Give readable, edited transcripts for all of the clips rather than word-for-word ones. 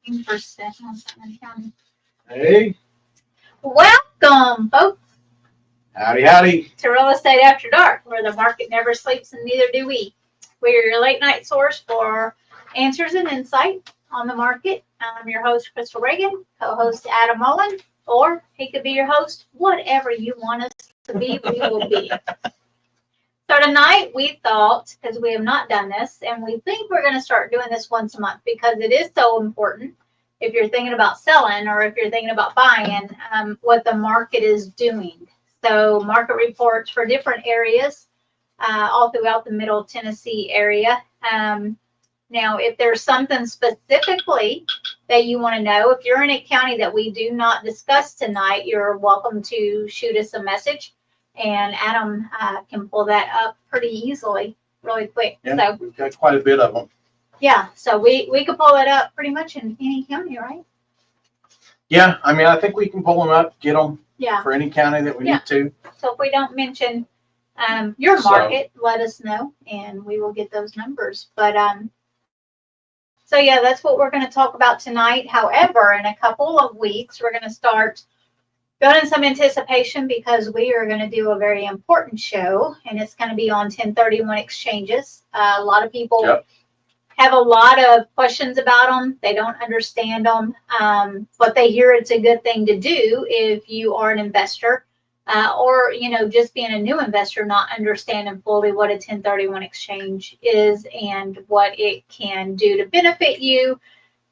15% on Sutton County. Hey, Welcome, folks, howdy, howdy. to Real Estate After Dark, where the market never sleeps and neither do we. We're your late night source for answers and insight on the market. I'm your host, Crystal Reagan, co-host Adam Mullen, or he could be your host, whatever you want us to be, we will be. So tonight we thought, because we have not done this, and we think we're going to start doing this once a month because it is so important if you're thinking about selling or if you're thinking about buying, what the market is doing. So market reports for different areas all throughout the Middle Tennessee area. Now, if there's something specifically that you want to know, if you're in a county that we do not discuss tonight, you're welcome to shoot us a message. And Adam can pull that up pretty easily, really quick. Yeah, So we've got quite a bit of them. yeah, so we could pull it up pretty much in any county, right? Yeah, I mean, I think we can pull them up, get them Yeah. for any county that we Yeah. need to. So if we don't mention your So- market, let us know, and we will get those numbers. But so yeah, that's what we're going to talk about tonight. However, in a couple of weeks, we're going to start going in some anticipation because we are going to do a very important show, and it's going to be on 1031 exchanges. A lot of people Yep. have a lot of questions about them. They don't understand them, but they hear it's a good thing to do if you are an investor, or just being a new investor, not understanding fully what a 1031 exchange is and what it can do to benefit you,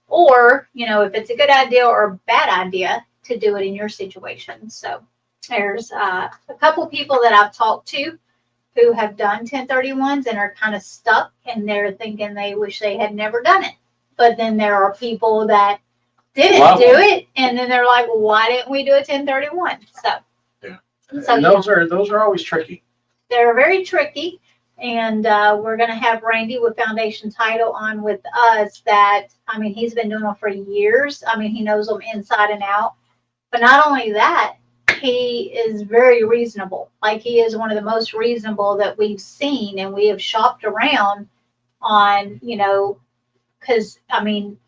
or if it's a good idea or a bad idea to do it in your situation. So there's a couple people that I've talked to who have done 1031s and are kind of stuck, and they're thinking they wish they had never done it. But then there are people that didn't Love do them. it, and then they're like, well, why didn't we do a 1031? So So, And those are always tricky. they're very tricky. And we're going to have Randy with Foundation Title on with us that, I mean, he's been doing them for years. I mean, he knows them inside and out. But not only that, he is very reasonable. Like, he is one of the most reasonable that we've seen, and we have shopped around on, because, I mean,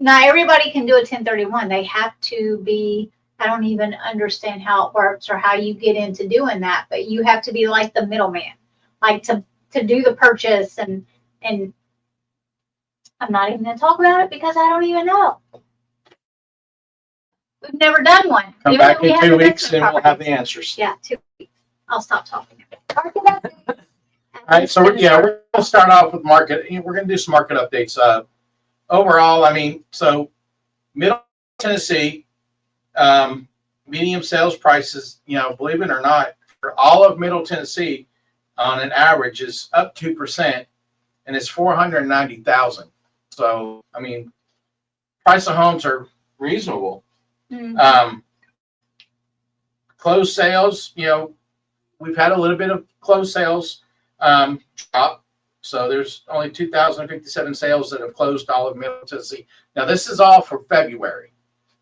not everybody can do a 1031. They have to be, I don't even understand how it works or how you get into doing that, but you have to be like the middleman, like to do the purchase, and I'm not even going to talk about it because I don't even know. We've never done one. Come Even back though we in have 2 weeks investment and we'll have the properties. answers. Yeah, 2 weeks. I'll stop talking. All right, so we're going to start off with market. We're going to do some market updates. Overall, I mean, so Middle Tennessee, medium sales prices, believe it or not, for all of Middle Tennessee, on an average, is up 2%, and it's 490,000. So, I mean, price of homes are reasonable. Closed sales, we've had a little bit of closed sales drop. So there's only 2,057 sales that have closed all of Middle Tennessee. Now, this is all for February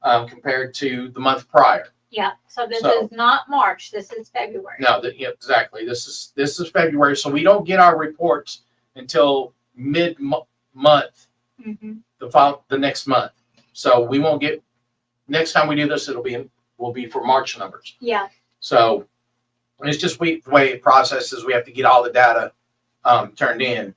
compared to the month prior. Yeah, so this is not March. This is February. No, exactly. This is February. So we don't get our reports until mid-month, the next month. So we won't get, next time we do this, will be for March numbers. Yeah. So it's just the way it processes. We have to get all the data turned in.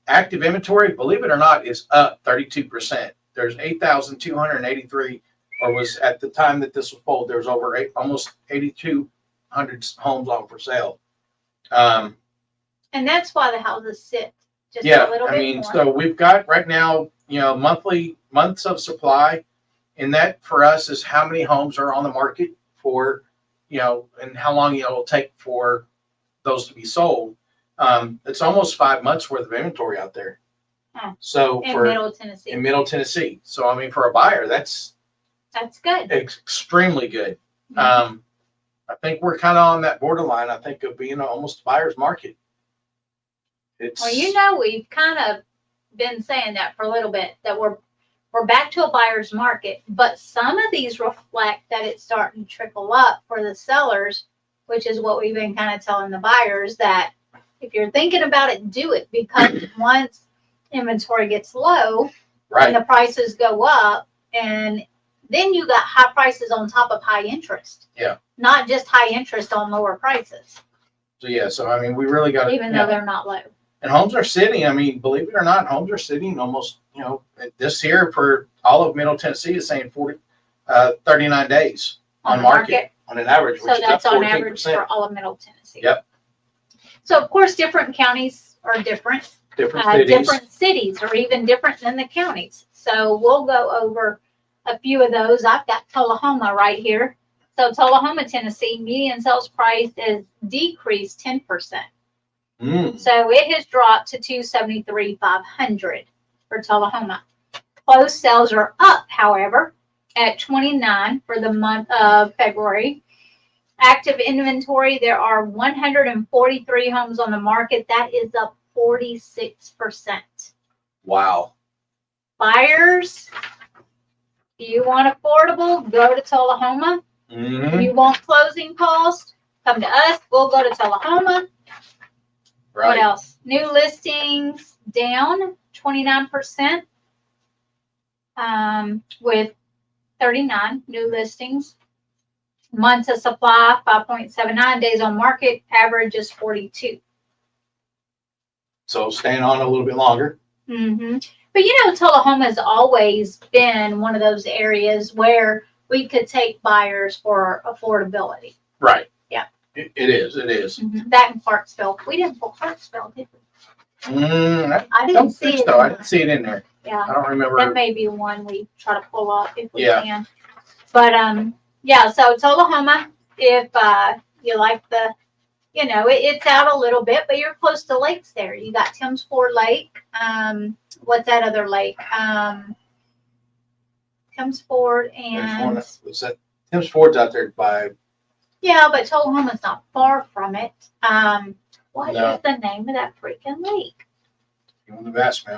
Active inventory, believe it or not, is up 32%. There's 8,283, or was at the time that this was pulled, there was almost 8,200 homes on for sale. And that's why the houses sit just a little bit I mean, more. so we've got right now, months of supply, and that for us is how many homes are on the market for, and how long it'll take for those to be sold. It's almost 5 months worth of inventory out there. So in Middle Tennessee. So I mean, for a buyer, that's good. extremely good. Mhm. I think we're kind of on that borderline, I think, of being almost a buyer's market. Well, we've kind of been saying that for a little bit, that we're back to a buyer's market, but some of these reflect that it's starting to trickle up for the sellers, which is what we've been kind of telling the buyers, that if you're thinking about it, do it, because once inventory gets low, Right. the prices go up, and then you got high prices on top of high interest. Yeah. Not just high interest on lower prices, So yeah, so I mean, we really got to. even though they're not low. And homes are sitting. I mean, believe it or not, homes are sitting almost. This year for all of Middle Tennessee is saying 39 days on the market on an average, which So is up that's on average 14%. for all of Middle Tennessee. Yep. So of course, different counties are different. Different cities. Different cities are even different than the counties. So we'll go over a few of those. I've got Tullahoma right here. So Tullahoma, Tennessee, median sales price is decreased 10%. So it has dropped to $273,500 for Tullahoma. Closed sales are up, however, at 29 for the month of February. Active inventory, there are 143 homes on the market. That is up 46%. Wow. Buyers, if you want affordable, go to Tullahoma. Mm-hmm. You want closing costs, come to us. We'll go to Tullahoma. Right. What else? New listings down 29%, with 39 new listings. Months of supply, 5.79 days on market. Average is 42. So staying on a little bit longer. Mm-hmm. But Tullahoma has always been one of those areas where we could take buyers for affordability. Right. Yeah. It is. It is. Mm-hmm. That in Clarksville. We didn't pull Clarksville, did we? I didn't see it. I didn't see it in there. Yeah. I don't remember. That may be one we try to pull up if we Yeah. can. But yeah, so Tullahoma, if you like the, it's out a little bit, but you're close to lakes there. You got Timms Ford Lake. What's that other lake? Timms Ford and What's that? Timms Ford's out there by. yeah, but Tullahoma's not far from it. What No. is the name of that freaking lake? You want to ask me?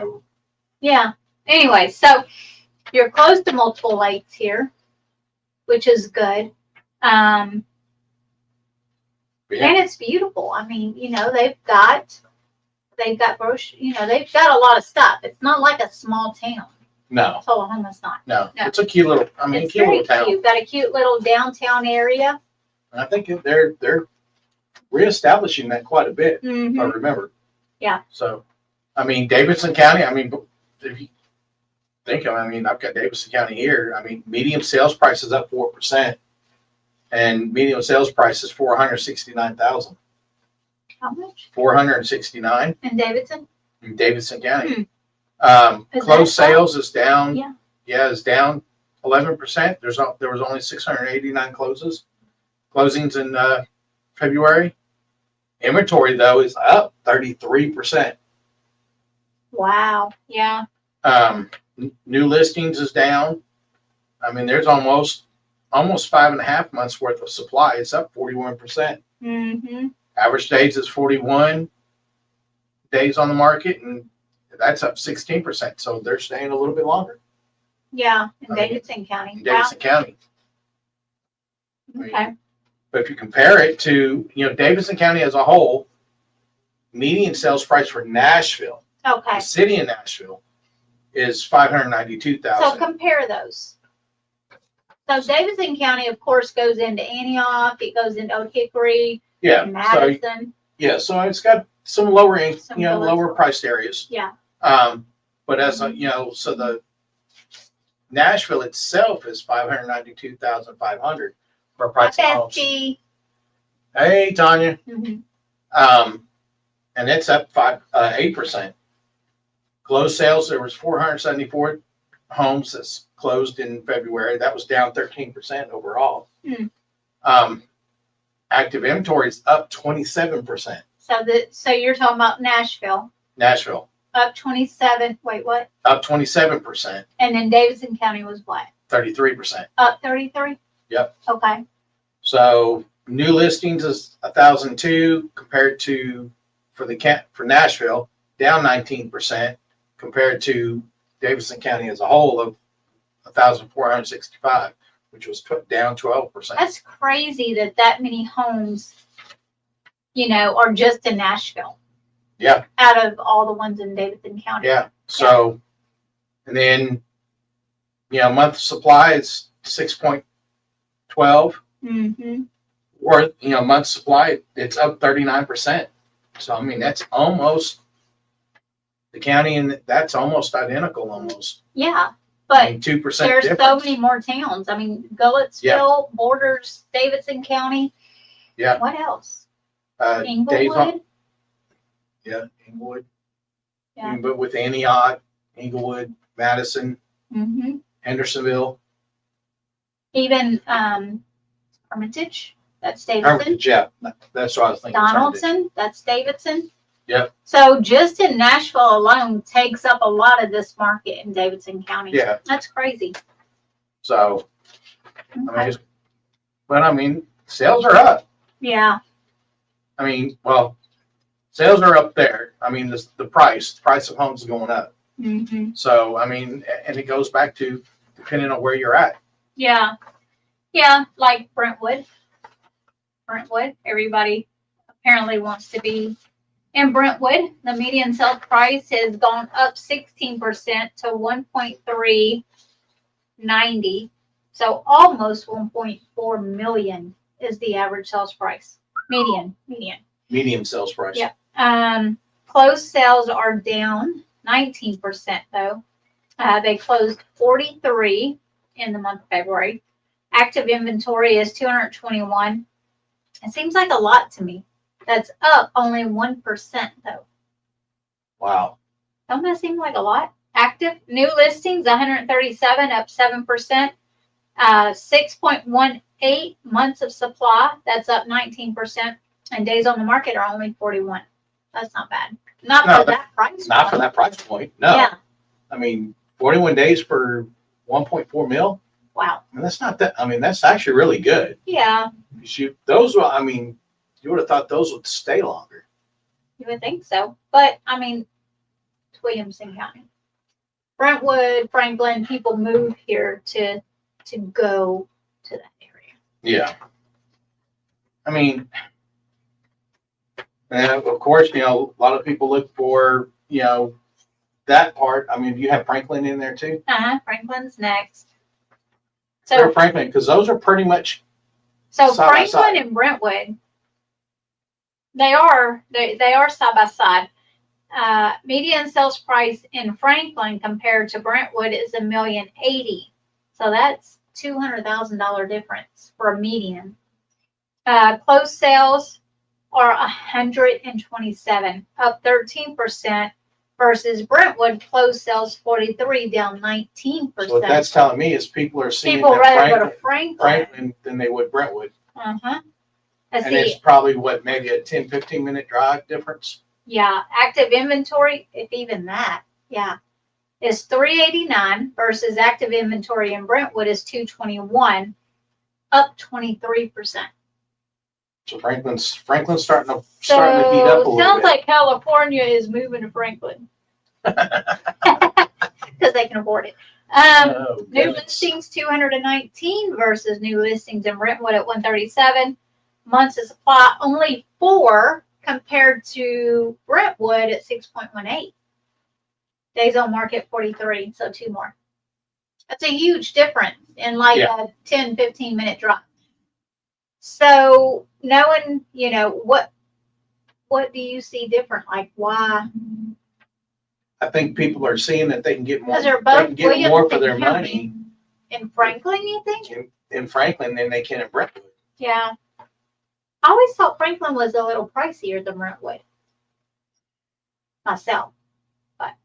Yeah. Anyway, so you're close to multiple lakes here, which is good. Yeah. And it's beautiful. I mean, they've got they've got a lot of stuff. It's not like a small town. No. Tullahoma's not. No. No. It's a cute little. It's cute very little town. cute. Got a cute little downtown area. And I think they're reestablishing that quite a bit. If I Mm-hmm. remember. Yeah. So, Davidson County. If you think of, I've got Davidson County here. Median sales price is up 4%, and median sales price is $469,000. How much? 469 In Davidson? in Davidson County. Is Closed that up? sales is down. Yeah. Yeah, it's down 11%. There was only 689 closings in February. Inventory though is up 33%. Wow. Yeah. New listings is down. There's almost 5.5 months worth of supply. It's up 41%. Mm-hmm. Average days is 41 days on the market, and that's up 16%. So they're staying a little bit longer Yeah. In I mean, Davidson County. in Davidson County. Wow. Okay. But if you compare it to, Davidson County as a whole, median sales price for Nashville, Okay. the city of Nashville, is $592,000. So compare those. So Davidson County, of course, goes into Antioch. It goes into Oak Hickory, Yeah. Madison. So it's got some lower, Some lower- lower priced areas. Yeah. But as so the Nashville itself is $592,500 for a price of homes. FFG. Hey, Tanya. Mhm. And it's up 8%. Closed sales, there was 474 homes that's closed in February. That was down 13% overall. Hmm. Active inventory is up 27%. So you're talking about Nashville, Nashville up 27. Wait, what? up 27%, And then Davidson County was what? 33%. Up 33? Yep. Okay. So new listings is 1,002 compared to for Nashville, down 19% compared to Davidson County as a whole of 1,465, which was down 12%. That's crazy that many homes, are just in Nashville. Yeah. Out of all the ones in Davidson County. Yeah. So, And then, month supply is 6.12, Mm-hmm. or, month supply, it's up 39%. So, I mean, that's almost the county, and that's almost identical almost. Yeah, I but mean, 2% there's difference. so many more towns. I mean, Gulletsville borders Davidson County. Yeah. What else? Days Inglewood. on, Inglewood. Yeah. But with Antioch, Inglewood, Madison, Mm-hmm. Hendersonville, Even Hermitage. That's Davidson. Hermitage, yeah, that's what I was thinking. Hermitage. Donaldson. That's Davidson. Yep. So just in Nashville alone takes up a lot of this market in Davidson County. Yeah. That's crazy. So, Okay. I mean, sales are up. Yeah. I mean, well, sales are up there. I mean, the price of homes is going up. Mm-hmm. So, I mean, and it goes back to depending on where you're at. Yeah. Yeah. Like Brentwood. Everybody apparently wants to be in Brentwood. The median sale price has gone up 16% to 1.390. So almost 1.4 million is the average sales price. Median. Medium sales price. Yeah. Closed sales are down 19% though. They closed 43 in the month of February. Active inventory is 221. It seems like a lot to me. That's up only 1% though. Wow. Don't that seem like a lot? Active new listings 137, up 7%. 6.18 months of supply, that's up 19%. And days on the market are only 41. That's not bad. Not for that price. Not for that price point. No. Yeah. I mean, 41 days for 1.4 mil. Wow. And that's not that. I mean, that's actually really good. Yeah. You would have thought those would stay longer. You would think so. But I mean, it's Williamson County. Brentwood, Franklin, people move here to go to that area. Yeah. I mean, and of course, a lot of people look for, that part. I mean, you have Franklin in there too. Franklin's next. They're So Franklin, because those are pretty much So side by Franklin side. and Brentwood, they are side by side. Median sales price in Franklin compared to Brentwood is $1,080,000. So that's $200,000 difference for a median. Closed sales are 127, up 13%, versus Brentwood closed sales 43, down 19%. So what that's telling me is people are seeing People that rather go to Franklin. Franklin than they would Brentwood. Uh-huh. And it's probably maybe a 10, 15-minute drive difference. Yeah, active inventory, if even that, is 389 versus active inventory in Brentwood is 221, up 23%. So Franklin's starting to heat up a little Sounds bit. like California is moving to Franklin because they can afford it. Oh, New goodness. listings 219 versus new listings in Brentwood at 137. Months of supply only 4 compared to Brentwood at 6.18. Days on market 43, so 2 more. That's a huge difference in like a 10, 15-minute drive. So knowing, what do you see different? Like why? I think people are seeing that they can get more. Because they're They both can get more for their Williamson money County. In Franklin, you think? in Franklin than they can in Brentwood. Yeah. I always thought Franklin was a little pricier than Brentwood. Myself.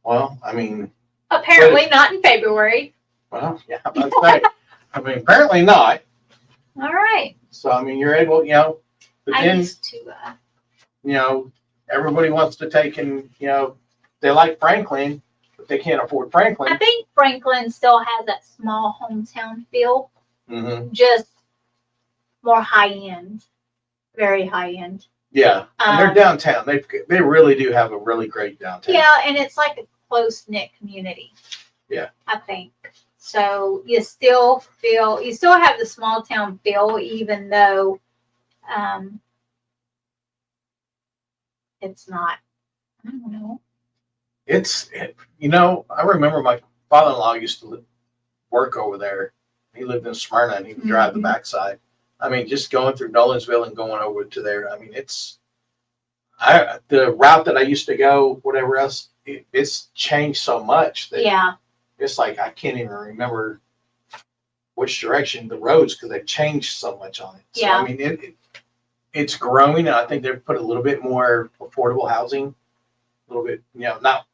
Well, I mean. Apparently not in February. Well, yeah, that's right. I mean, apparently not. All right. So, I mean, you're able, but I then, used to. Everybody wants to take and, they like Franklin, but they can't afford Franklin. I think Franklin still has that small hometown feel, Mm-hmm. just more high end, very high end. Yeah, and they're downtown. They really do have a really great downtown. Yeah, and it's like a close knit community. Yeah, I think so. You still have the small town feel, even though it's not. I don't know. I remember father-in-law used to work over there. He lived in Smyrna and he would drive the Mhm. backside. I mean, just going through Nolensville and going over to there. I mean, the route that I used to go, whatever else, it's changed so much that Yeah, it's like I can't even remember which direction the roads because they've changed so much on it. So, Yeah. I mean, it's growing, and I think they've put a little bit more affordable housing, a little bit, not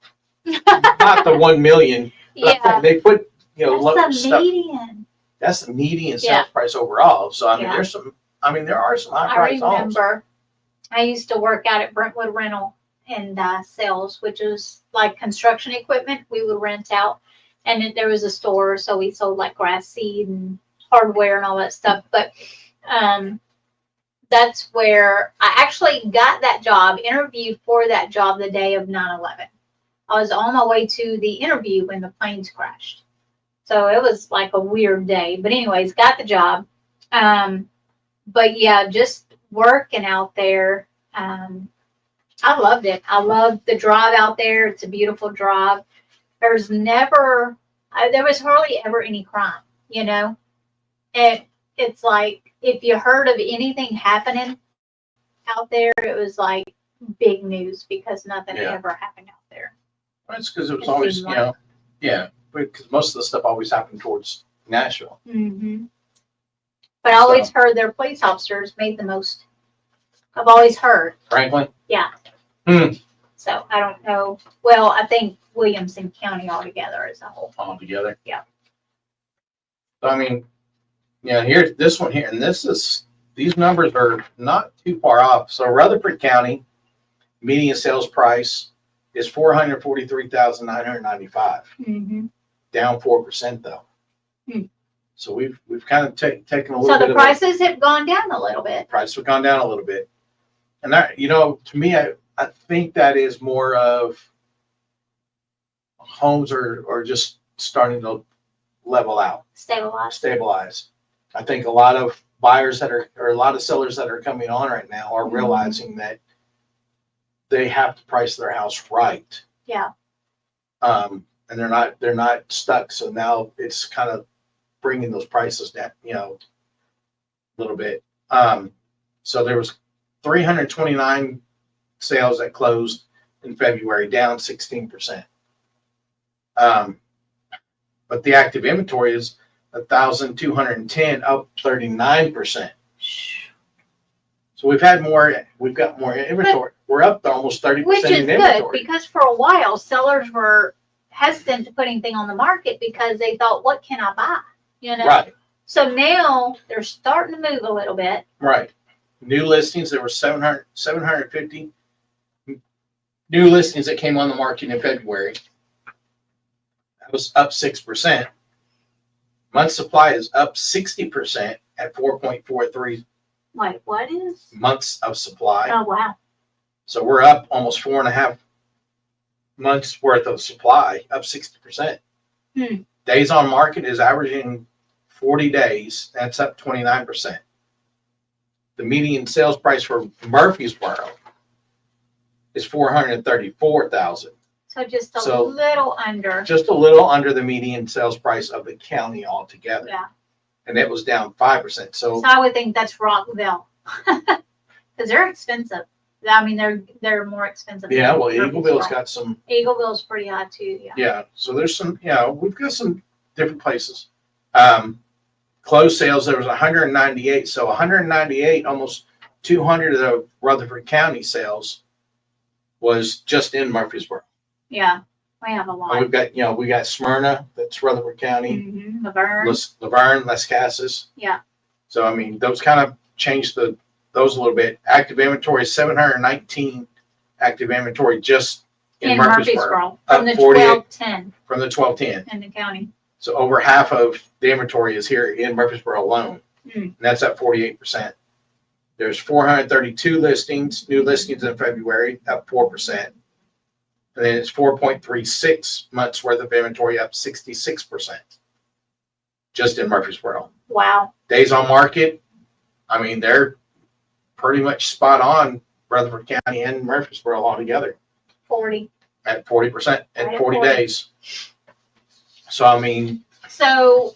the 1 million, but I yeah. think they put That's the stuff. median. That's the median Yeah. sales price overall. So I mean, Yeah. there are some high I price homes. remember I used to work out at Brentwood Rental and sales, which is like construction equipment we would rent out. And then there was a store, so we sold like grass seed and hardware and all that stuff. But that's where I actually got that job, interviewed for that job the day of 9/11. I was on my way to the interview when the planes crashed. So it was like a weird day. But anyways, got the job. But yeah, just working out there. I loved it. I loved the drive out there. It's a beautiful drive. There was hardly ever any crime, It's like, if you heard of anything happening out there, it was like big news because nothing Yeah. ever happened out there. That's because it was It always, seemed like- because most of the stuff always happened towards Nashville. Mm-hmm. But I always heard their police officers made the most. I've always heard. Franklin? So I don't know. Well, I think Williamson County altogether as a whole. All together. Yeah. So I mean, here's this one here, and these numbers are not too far off. So Rutherford County median sales price is $443,995, Mm-hmm. down 4% though. So we've kind of taken a little So bit the of prices have gone down a little bit. price have gone down a little bit, and that to me, I think that is more of homes are just starting to level out. Stabilize. I think a lot of buyers or a lot of sellers that are coming on right now are realizing that they have to price their house right. Yeah. And they're not stuck. So now it's kind of bringing those prices down, a little bit. So there was 329 sales that closed in February, down 16%. But the active inventory is 1,210, up 39%. So we've got more inventory. We're up to almost 30% Which is in good inventory. because for a while sellers were hesitant to put anything on the market because they thought, what can I buy? Right, So now they're starting to move a little bit. right. New listings, there were 750 new listings that came on the market in February. That was up 6%. Month supply is up 60% at 4.43 Wait, what is? months of supply. Oh, wow. So we're up almost 4.5 months worth of supply, up 60%. Days on market is averaging 40 days. That's up 29%. The median sales price for Murfreesboro is $434,000. So just a So- little under. Just a little under the median sales price of the county altogether. Yeah. And it was down 5%. So So I would think that's Rockville. Because they're expensive. I mean, they're more expensive. yeah, than well, Eagleville's Murfreesboro. got some, Eagleville's pretty high too, yeah. yeah. So there's some, we've got some different places. Closed sales, there was 198. So 198, almost 200 of Rutherford County sales was just in Murfreesboro. Yeah, we have a And lot. we've got, we got Smyrna, that's Rutherford County, Mm-hmm. Laverne. Laverne, Las Casas. Yeah. So, I mean, those kind of changed those a little bit. Active inventory is 719 active inventory just in Murfreesboro. From the Up 48 1210 from the 1210. in the county. So over half of the inventory is here in Murfreesboro alone. And that's up 48%. There's 432 listings, new listings in February, up 4%. And then it's 4.36 months worth of inventory, up 66%. Just in Murfreesboro. Wow. Days on market, I mean, they're pretty much spot on Rutherford County and Murfreesboro altogether 40. at 40% and Right at 40 40. days. So, I mean, So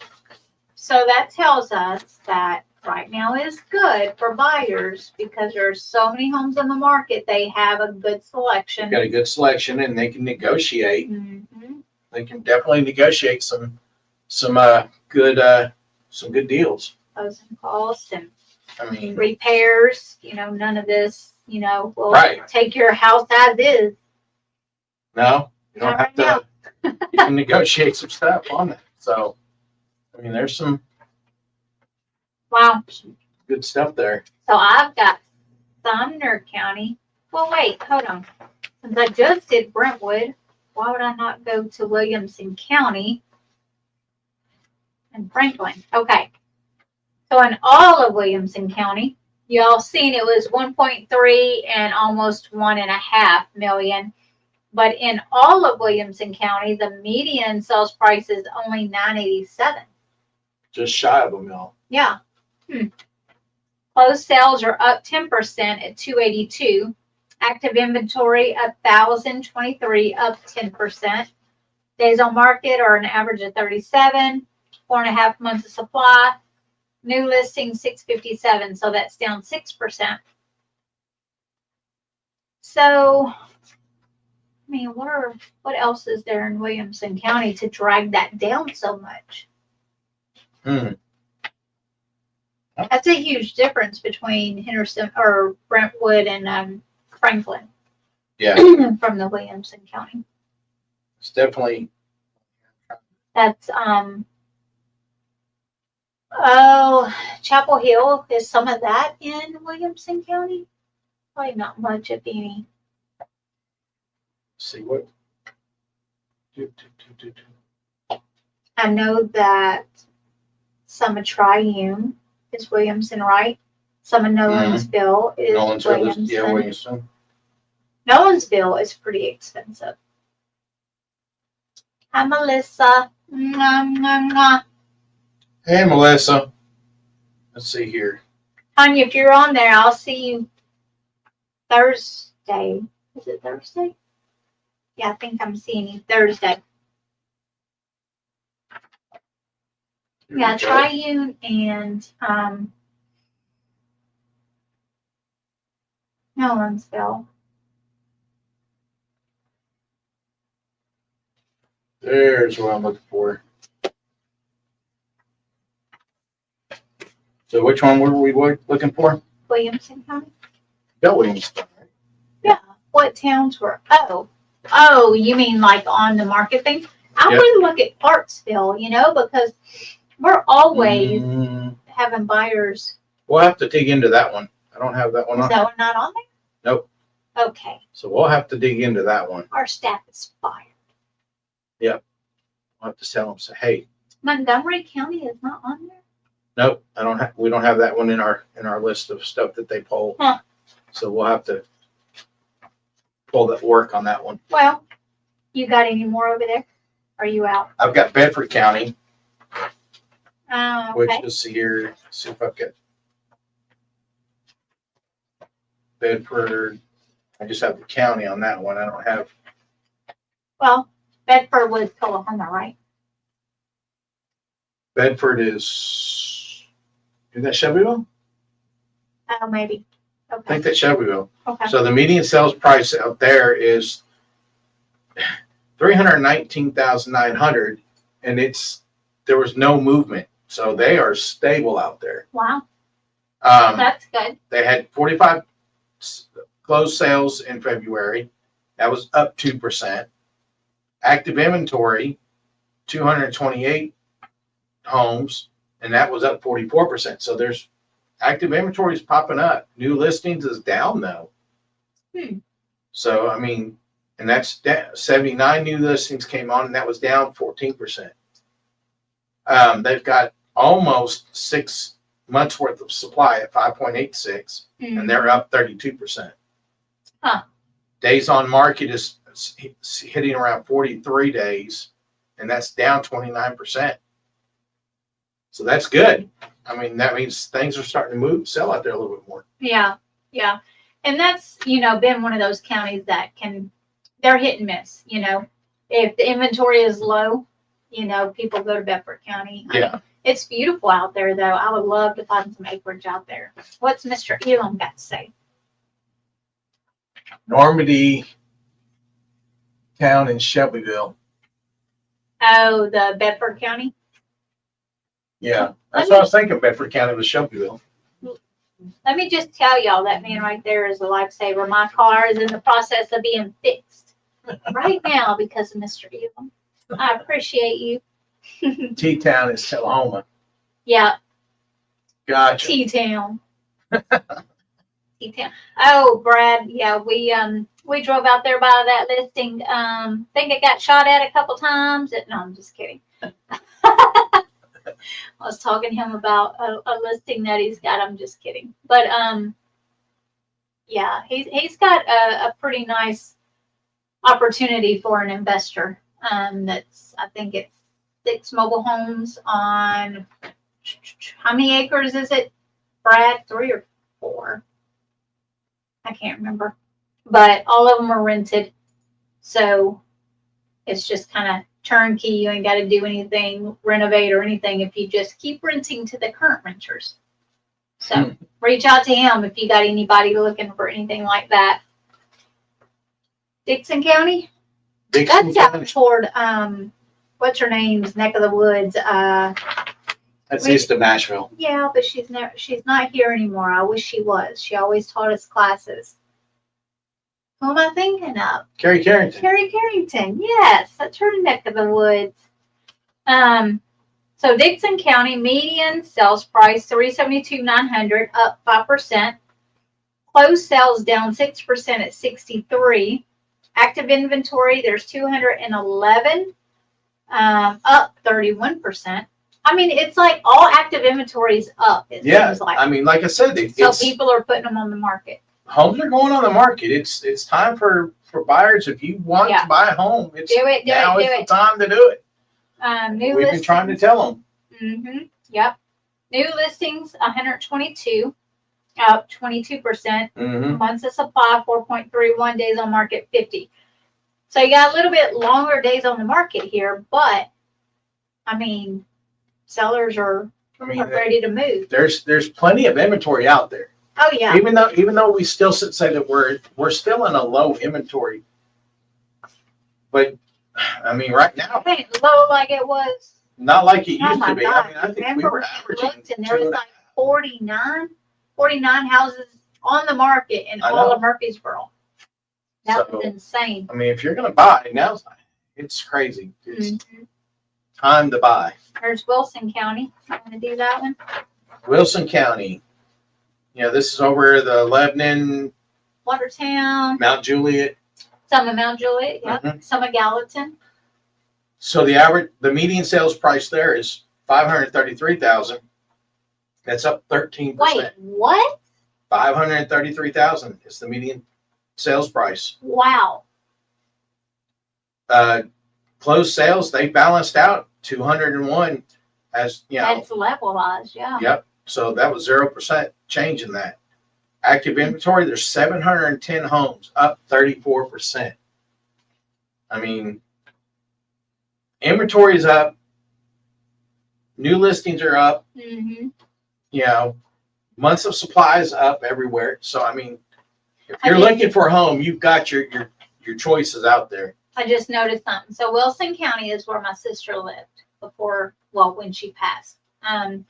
that tells us that right now is good for buyers because there's so many homes on the market. They have a good selection. got a good selection and they can negotiate. Mhm. They can definitely negotiate some good deals. Pros and costs and I mean, repairs, none of this, will Right. take your house as is. no, you don't Not have right to, you can negotiate some stuff on it. So, I mean, there's some Wow. good stuff there. So I've got Sumner County. Well, wait, hold on. Since I just did Brentwood, why would I not go to Williamson County and Franklin? Okay. So in all of Williamson County, y'all seen it was 1.3 and almost 1.5 million. But in all of Williamson County, the median sales price is only $987. Just shy of $1 million. Yeah. Closed sales are up 10% at 282. Active inventory 1,023, up 10%. Days on market are an average of 37. 4.5 months of supply. New listing 657, so that's down 6%. So, I mean, what else is there in Williamson County to drag that down so much? That's a huge difference between Henderson or Brentwood and Franklin. Yeah, From the Williamson County. it's definitely. That's Chapel Hill. Is some of that in Williamson County? Probably not much, if any. See what. I know that some of Triune is Williamson, right? Some of Nolensville is Nolensville Williamson. is, yeah, Williamson. Nolensville is pretty expensive. Hi, Melissa. Mwah, mwah, mwah. Hey, Melissa. Let's see here. Tanya, if you're on there, I'll see you Thursday. Is it Thursday? Yeah, I think I'm seeing you Thursday. Yeah, Triune and Nolensville. There's what I'm looking for. So which one were we looking for? Williamson County. Bill Williamson. Yeah. What towns were? Oh, you mean like on the market thing? I Yep. would look at Parksville, because we're always Mm, having buyers. we'll have to dig into that one. I don't have that one Is on. that one not on there? Nope. Okay. So we'll have to dig into that one. Our staff is fired. We'll have to tell them, say, hey, Montgomery County is not on there? nope, we don't have that one in our list of stuff that they poll. Huh. So we'll have to pull that work on that one. Well, you got any more over there? Are you out? I've got Bedford County, which Okay. is here. Let's see if I've got Bedford. I just have the county on that one. I don't have. Well, Bedford was Tullahoma, right? Bedford is that Shelbyville? Oh, maybe. I Okay. think that's Shelbyville. Okay. So the median sales price out there is $319,900, and there was no movement, so they are stable out there. Wow. Um, That's good. they had 45 closed sales in February. That was up 2%. Active inventory, 228 homes, and that was up 44%. So there's active inventory is popping up. New listings is down though. So I mean, and that's 79 new listings came on, and that was down 14%. They've got almost 6 months worth of supply at 5.86, and they're up 32%. Huh. Days on market is hitting around 43 days, and that's down 29%. So that's good. I mean, that means things are starting to sell out there a little bit more. Yeah. Yeah. And that's, been one of those counties that they're hit and miss, If the inventory is low, you know, people go to Bedford County. I mean, Yeah. it's beautiful out there, though. I would love to find some acreage out there. What's Mr. Elam got to say? Normandy town in Shelbyville. Oh, the Bedford County? Yeah, that's what I was thinking. Bedford County was Shelbyville. Let me just tell y'all, that man right there is a lifesaver. My car is in the process of being fixed right now because of Mr. Elam. I appreciate you. T-town is Tullahoma. Yeah, Gotcha. T-Town. T-Town. Oh, Brad, yeah, we drove out there by that listing. Think it got shot at a couple times. No, I'm just kidding. I was talking to him about a listing that he's got. I'm just kidding. But yeah, he's got a pretty nice opportunity for an investor. That's, I think it's 6 mobile homes on, how many acres is it, Brad? 3 or 4? I can't remember. But all of them are rented. So it's just kind of turnkey. You ain't got to do anything, renovate or anything if you just keep renting to the current renters. So reach out to him if you got anybody looking for anything like that. Dixon County? Dixon That's out County. toward, what's her name's neck of the woods. That's east of Nashville. Yeah, but she's not here anymore. I wish she was. She always taught us classes. Who am I thinking of? Carrie Carrington. Carrie Carrington. Yes, that's her neck of the woods. So Dixon County median sales price $372,900, up 5%. Closed sales down 6% at 63. Active inventory, there's 211, up 31%. I mean, it's like all active inventory is up. It Yeah, seems like. I mean, like I said, So people are putting them on the market. homes are going on the market. It's time for buyers. If you want Yeah. to buy a home, it's Do it, do now it, do is it. the time to do it. New We've been trying to tell them. Mm-hmm. Yep. New listings, 122, up 22%. Mm-hmm. Months of supply, 4.31 days on market, 50. So you got a little bit longer days on the market here, but I mean, sellers are I mean, ready to move. there's plenty of inventory out there. Oh yeah. Even though we still say that we're still in a low inventory, but I mean, right now, It ain't low like it was. not like it Oh used my to be. God. I mean, I think we Remember were we averaging looked and there was 2.5. like 49 houses on the market in I all know. of Murfreesboro. That So, was insane. I mean, if you're gonna buy now, it's crazy. It's Mhm. time to buy. There's Wilson County. I'm gonna do that one. Wilson County. You know, this is over the Lebanon, Watertown, Mount Juliet. some of Mount Juliet, yep. Mhm. Some of Gallatin. So the median sales price there is $533,000. That's up 13%. Wait, what? $533,000 is the median sales price. Wow. Closed sales, they balanced out 201 as, you know, That's levelized, yeah. yep. So that was 0% change in that. Active inventory, there's 710 homes, up 34%. I mean, inventory is up. New listings are up. Mm-hmm. You know, months of supply is up everywhere. So, I mean, if I you're just- looking for a home, you've got your choices out there. I just noticed something. So Wilson County is where my sister lived before, well, when she passed. And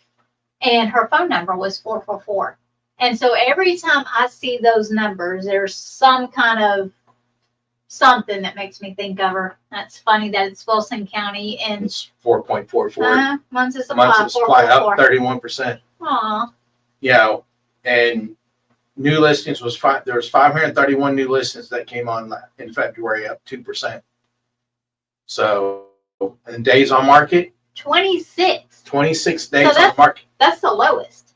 her phone number was 444. And so every time I see those numbers, there's some kind of something that makes me think of her. That's funny that it's Wilson County and It's 4.44 months of supply, months of supply, up 444. 31%. Aw, You know, and new listings was there was 531 new listings that came on in February, up 2%. So, and days on market, 26. 26 days So on that's- market. That's the lowest.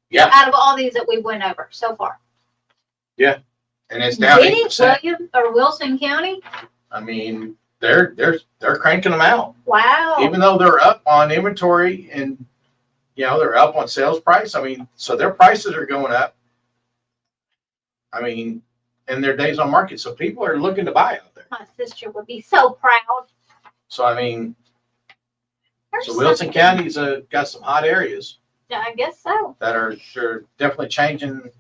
Yeah. Out of all these that we went over so far. And it's down Did it, 8%. William or Wilson County? I mean, they're cranking them out. Wow. Even though they're up on inventory and, you know, they're up on sales price. I mean, so their prices are going up. I mean, and their days on market. So people are looking to buy out there. My sister would be so proud. So, I mean, There's So Wilson something- County's got some hot areas I guess so. that are definitely changing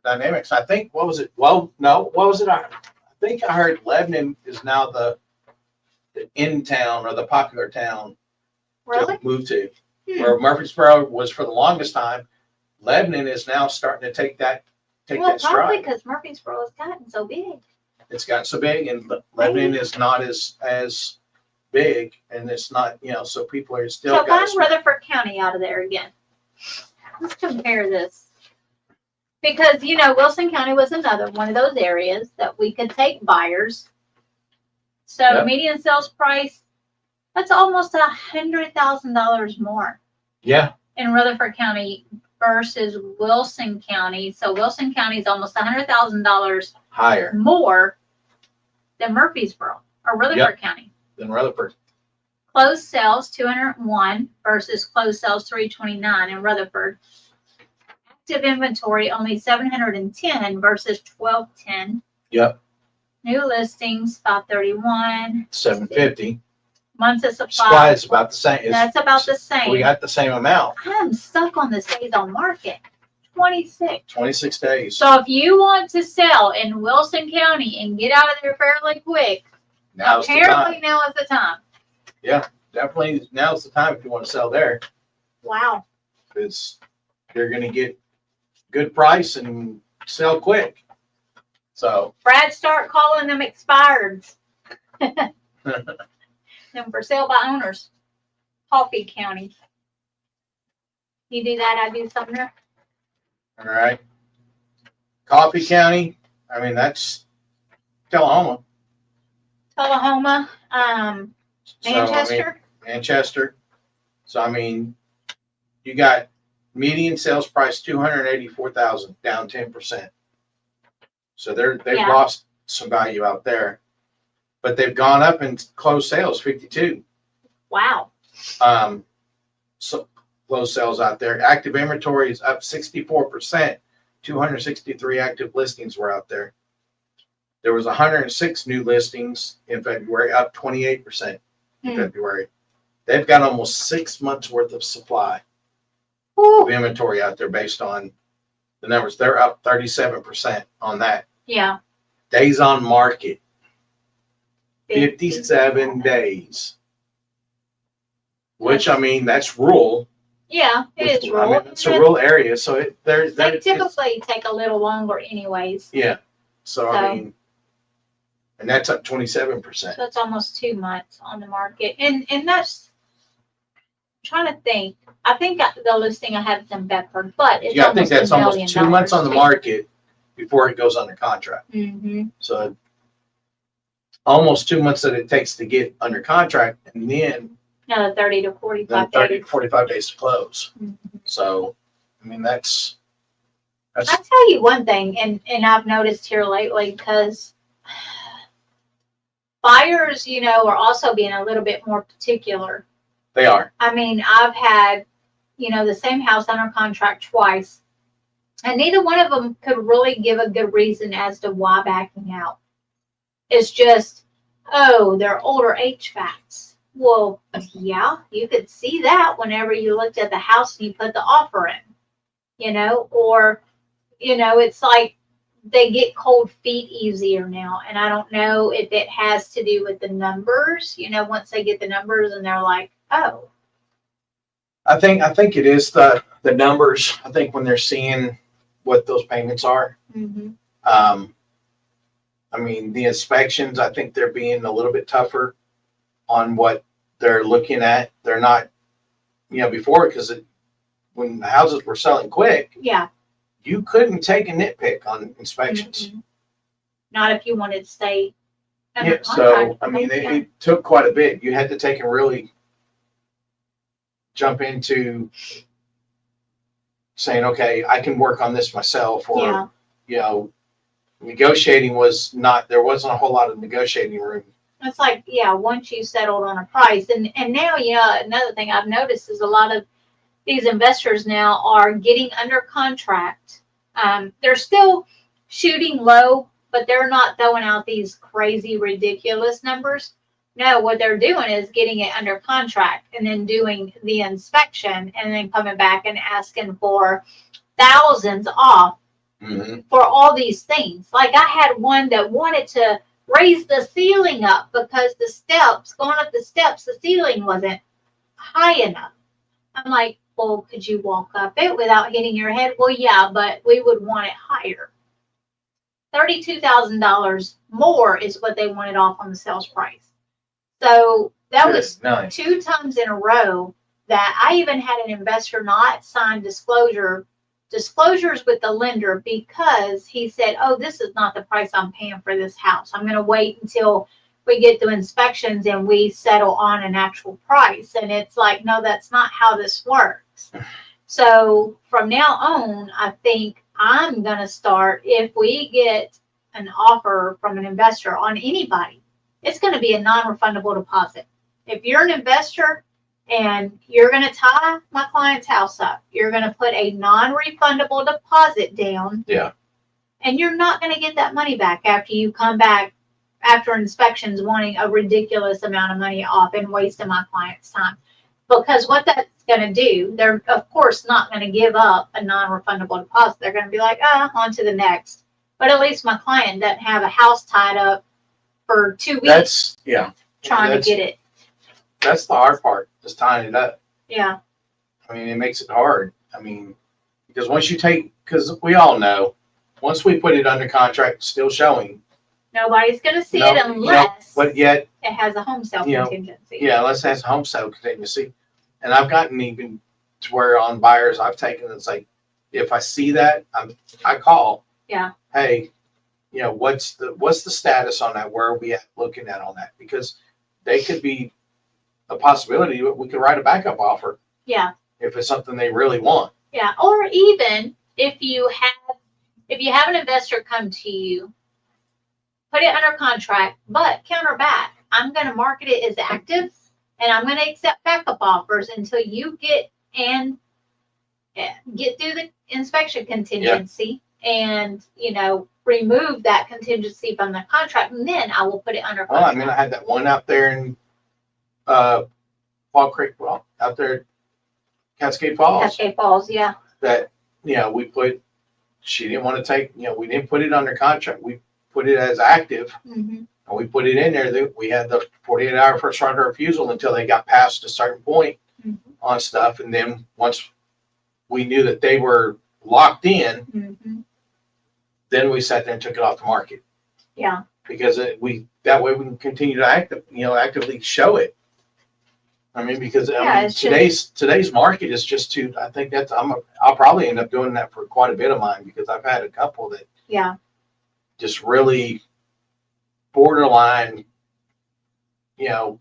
dynamics. I think, what was it? Well, no, what was it? I think I heard Lebanon is now the in town or the popular town Really? to move to. Hmm. Where Murfreesboro was for the longest time, Lebanon is now starting to take that Well, probably stride. because Murfreesboro has gotten so big. It's gotten so big, and Lebanon is not as big, and it's not, so people are still So got. find Rutherford County out of there again. Let's compare this. Because, Wilson County was another one of those areas that we could take buyers. So Yep. median sales price, that's almost $100,000 more Yeah, in Rutherford County versus Wilson County. So Wilson County is almost $100,000 higher more than Murfreesboro or Rutherford County. than Rutherford. Closed sales 201 versus closed sales 329 in Rutherford. Active inventory only 710 versus 1210. Yep, New listings 531. 750. Months of Supply supply. is about the same. That's about the We same. got the same amount, I'm stuck on this days on market. 26. 26 days. So if you want to sell in Wilson County and get out of there fairly quick, Now's the time. apparently now is the time. Definitely, now's the time if you want to sell there, Wow. because you're going to get good price and sell quick. So, Brad, start calling them expireds. Them for sale by owners. Coffee County. You do that, I do Sumner. all right. Coffee County, I mean, that's Tullahoma. Tullahoma, So, I mean, Manchester. Manchester. So, I mean, you got median sales price 284,000, down 10%. So they've Yeah. lost some value out there, but they've gone up in closed sales 52. Wow. So closed sales out there. Active inventory is up 64%. 263 active listings were out there. There was 106 new listings in February, up 28% in Hmm. February. They've got almost 6 months worth of supply Whew. of inventory out there based on the numbers. They're up 37% on that. Yeah. Days on market, 57 days. Which, I mean, that's rural. Yeah, it is rural. I mean, it's a rural area, so They it's, typically take a little longer anyways. yeah. So, I So- mean, and that's up 27%. So it's almost 2 months on the market. And that's, I'm trying to think. I think the listing I have is in Bedford, but it's Yeah, I think almost that's $1 million. almost 2 months on the market before it goes under contract. Mm-hmm. So almost 2 months that it takes to get under contract, and then Another 30 to 45 30 days. to 45 days to close. Mhm. So, I mean, that's I'll tell you one thing, and I've noticed here lately, because buyers, are also being a little bit more particular. they are. I mean, I've had, the same house under contract twice, and neither one of them could really give a good reason as to why backing out. It's just, oh, they're older HVACs. Well, yeah, you could see that whenever you looked at the house and you put the offer in, or, it's like they get cold feet easier now. And I don't know if it has to do with the numbers, once they get the numbers and they're like, oh, I think it is the numbers. I think when they're seeing what those payments are. mm-hmm. I mean, the inspections, I think they're being a little bit tougher on what they're looking at. They're not, before, because when the houses were selling quick, Yeah. you couldn't take a nitpick on inspections. Mhm. Not if you wanted to stay under Yeah, contract. so, I mean, it took quite a bit. You had to take and really jump into saying, okay, I can work on this myself, or, Yeah. Negotiating there wasn't a whole lot of negotiating room. It's like, once you settled on a price. And now, another thing I've noticed is a lot of these investors now are getting under contract. They're still shooting low, but they're not throwing out these crazy, ridiculous numbers. No, what they're doing is getting it under contract and then doing the inspection and then coming back and asking for thousands off Mhm. for all these things. Like I had one that wanted to raise the ceiling up because the steps, going up the steps, the ceiling wasn't high enough. I'm like, well, could you walk up it without hitting your head? Well, yeah, but we would want it higher. $32,000 more is what they wanted off on the sales price. So that was Nice. 2 times in a row that I even had an investor not sign disclosures with the lender because he said, oh, this is not the price I'm paying for this house. I'm going to wait until we get the inspections and we settle on an actual price. And it's like, no, that's not how this works. So from now on, I think I'm going to start, if we get an offer from an investor on anybody, it's going to be a non-refundable deposit. If you're an investor and you're going to tie my client's house up, you're going to put a non-refundable deposit down. Yeah. And you're not going to get that money back after you come back after inspections wanting a ridiculous amount of money off and wasting my client's time. Because what that's going to do, they're of course not going to give up a non-refundable deposit. They're going to be like, on to the next. But at least my client doesn't have a house tied up for 2 weeks That's, yeah, trying to that's- get it. that's the hard part, is tying it up. Yeah. I mean, it makes it hard. I mean, because because we all know, once we put it under contract, it's still showing. Nobody's going to see No, it unless But yet, it has a home sale you know, contingency. yeah, unless it has a home sale contingency. And I've gotten even to where on buyers I've taken, it's like, if I see that, I call. Yeah. Hey, what's the status on that? Where are we at looking at on that? Because they could be a possibility. We could write a backup offer Yeah. if it's something they really want. Yeah. Or even if you have an investor come to you, put it under contract, but counter back, I'm going to market it as active and I'm going to accept backup offers until you get through the inspection contingency and, remove that contingency from the contract. And then I will put it under Well, I contract. mean, I had that one out there in Fall Creek, out there at Cascade Falls, Cascade Falls. Yeah. that, she didn't want to take, we didn't put it under contract. We put it as active. Mm-hmm. And we put it in there that we had the 48-hour first right of refusal until they got past a certain point Mm-hmm. on stuff. And then once we knew that they were locked in, Mm-hmm. then we sat there and took it off the market. Yeah. Because that way we can continue to actively show it. I mean, because Yeah, today's market is just too. I think I'll probably end up doing that for quite a bit of mine because I've had a couple that Yeah. just really borderline,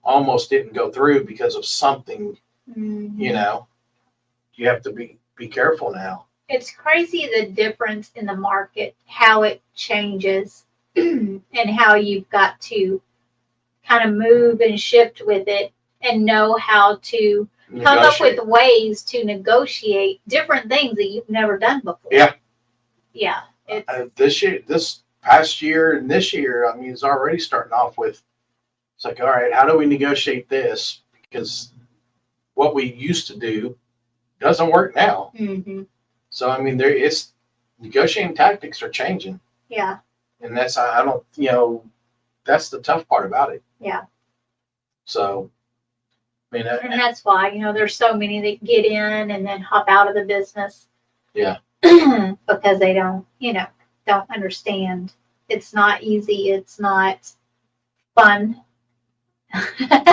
almost didn't go through because of something. Mm-hmm. You have to be careful now. It's crazy the difference in the market, how it changes, and how you've got to kind of move and shift with it and know how to come up with ways to negotiate different things that you've never done before. Yeah. Yeah. This past year and this year, I mean, it's already starting off with, it's like, all right, how do we negotiate this? Because what we used to do doesn't work now. Mm-hmm. So, I mean, it's negotiating tactics are changing. Yeah. And that's, that's the tough part about it. Yeah. So, I mean, And that's why, there's so many that get in and then hop out of the business. Yeah. Because they don't understand. It's not easy. It's not fun.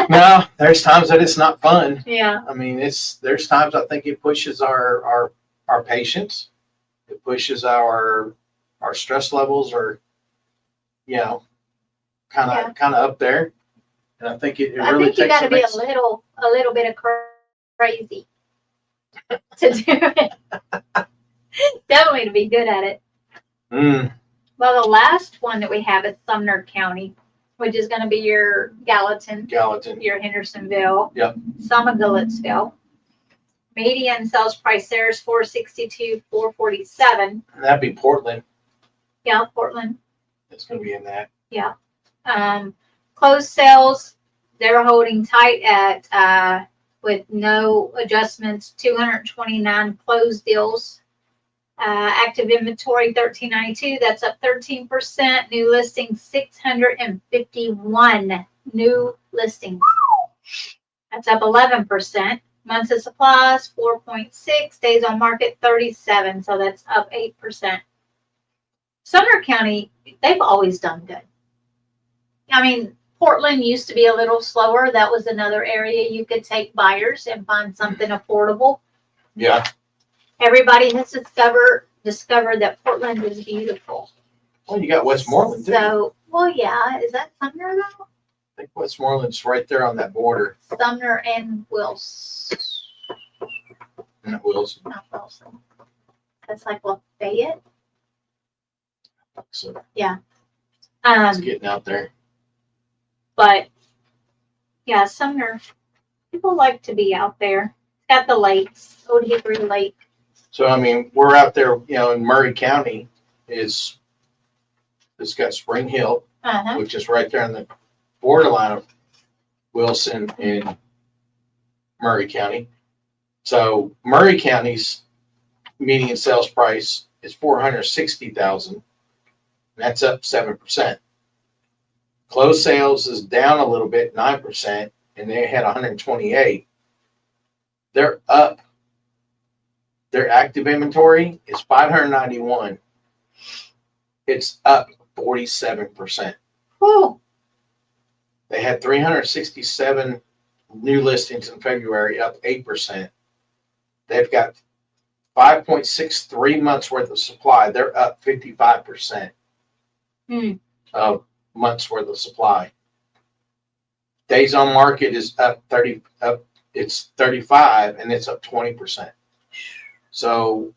no, there's times that it's not fun. Yeah. I mean, there's times I think it pushes our patience. It pushes our stress levels are, kind of up there. And I think it I really think you got takes to be a little bit of crazy to do it. Definitely to be good at it. Well, the last one that we have is Sumner County, which is going to be your Gallatin, Gallatin. your Hendersonville, Yep. some of Goodlettsville. Median sales price there is $462, $447. And that'd be Portland. Yeah, Portland. It's going to be in that. Closed sales they're holding tight at, with no adjustments, 229 closed deals. Active inventory 1392, that's up 13%. New listings 651 new listings. That's up 11%. Months of supplies 4.6, days on market 37, so that's up 8%. Sumner County, they've always done good. I mean, Portland used to be a little slower. That was another area you could take buyers and find something affordable. Yeah. Everybody has discovered that Portland is beautiful. Well, you got Westmoreland too. So, well, yeah, is that Sumner though? I think Westmoreland's right there on that border. Sumner and Wilson, Not Wilson. not Wilson. That's like Lafayette. So it's getting out there. But yeah, Sumner, people like to be out there. Got the lakes, Old Hickory Lake. So, I mean, we're out there, in Murray County it's got Spring Hill, Uh-huh. which is right there on the borderline of Wilson and Murray County. So Murray County's median sales price is $460,000. That's up 7%. Closed sales is down a little bit, 9%, and they had 128. They're up. Their active inventory is 591. It's up 47%. Whew. They had 367 new listings in February, up 8%. They've got 5.63 months worth of supply. They're up 55% of months worth of supply. Days on market is it's 35 and it's up 20%. So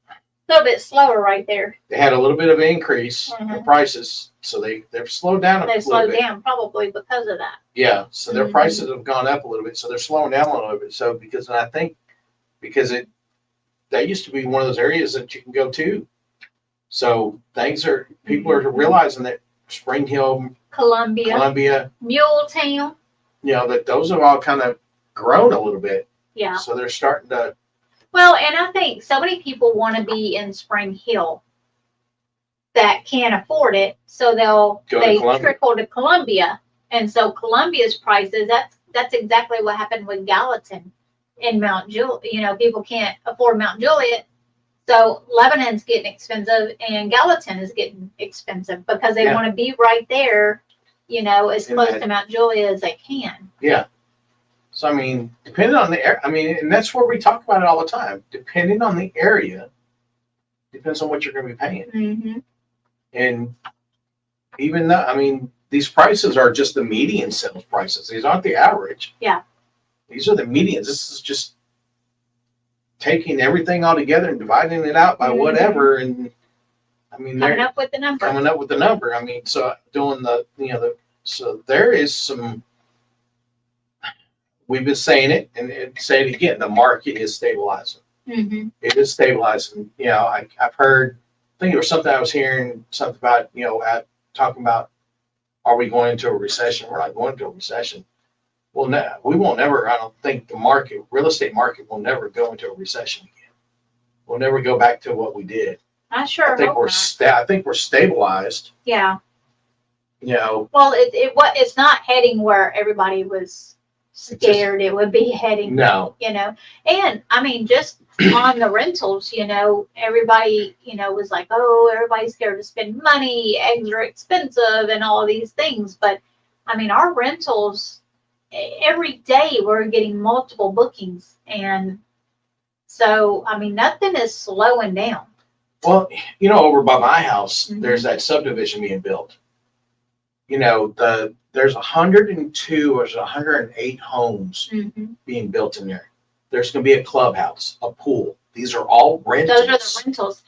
A little bit slower right there. they had a little bit of an increase in Mhm. prices. So they've slowed down a They little slowed bit. down probably because of that. Yeah, so their Mhm. prices have gone up a little bit, so they're slowing down a little bit. So because that used to be one of those areas that you can go to. So people are realizing that Spring Hill, Columbia, Columbia, Muletown. that those have all kind of grown a little bit. Yeah. So they're starting to, Well, and I think so many people want to be in Spring Hill that can't afford it, so Go to they Columbia. trickle to Columbia, and so Columbia's prices. That's exactly what happened with Gallatin in Mount Juliet. People can't afford Mount Juliet, so Lebanon's getting expensive, and Gallatin is getting expensive because they Yeah. want to be right there, as And close that- to Mount Juliet as they can. yeah. So, I mean, depending on the area, and that's where we talk about it all the time. Depending on the area, depends on what you're going to be paying. Mm-hmm. And even though, these prices are just the median sales prices. These aren't the average. Yeah. These are the medians. This is just taking everything all together and dividing it out by Mhm. whatever. And Coming they're up with the number. coming up with the number. So doing so there is some, we've been saying it and say it again, the market is stabilizing. Mm-hmm. It is stabilizing. I've heard, I think it was something I was hearing something about, talking about, are we going into a recession? We're not going into a recession. Well, no, we won't never, I don't think the real estate market will never go into a recession again. We'll never go back to what we did. I sure I think hope we're not. I think we're stabilized. Yeah. Well, It's not heading where everybody was scared it would be heading. no. And just on the rentals, everybody, was like, oh, everybody's scared to spend money, eggs are expensive and all of these things. But our rentals, every day we're getting multiple bookings. And so, nothing is slowing down. Well, over by my house, Mhm. there's that subdivision being built. There's 102 or 108 homes Mm-hmm. being built in there. There's going to be a clubhouse, a pool. These are all rentals. Those are the rentals.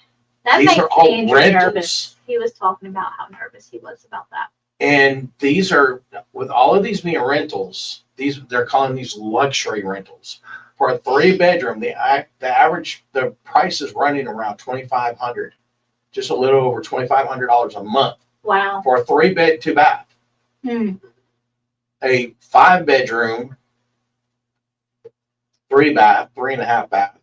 That These makes are all Andrew rentals. nervous. He was talking about how nervous he was about that. And these are, with all of these being rentals, they're calling these luxury rentals. For a 3-bedroom, the average, the price is running around $2,500, just a little over $2,500 a month Wow. for a 3-bed, 2-bath. Hmm. a 5-bedroom, 3-bath, 3.5-bath.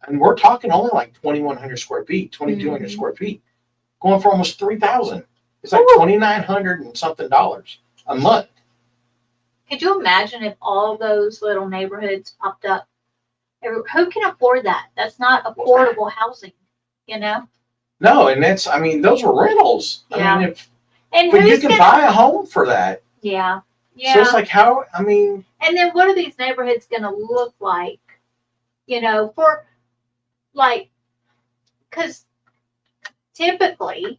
And we're talking only like 2,100 square feet, 2,200 Mhm. square feet, going for almost 3,000. It's like Ooh. $2,900 and something a month. Could you imagine if all those little neighborhoods popped up? Who can afford that? That's not affordable housing, you know? No, and that's, I mean, those are rentals. Yeah. I mean, And but you who's can gonna? buy a home for that. Yeah, So yeah. it's like, how, I mean, And then what are these neighborhoods gonna look like? You know, for like, because typically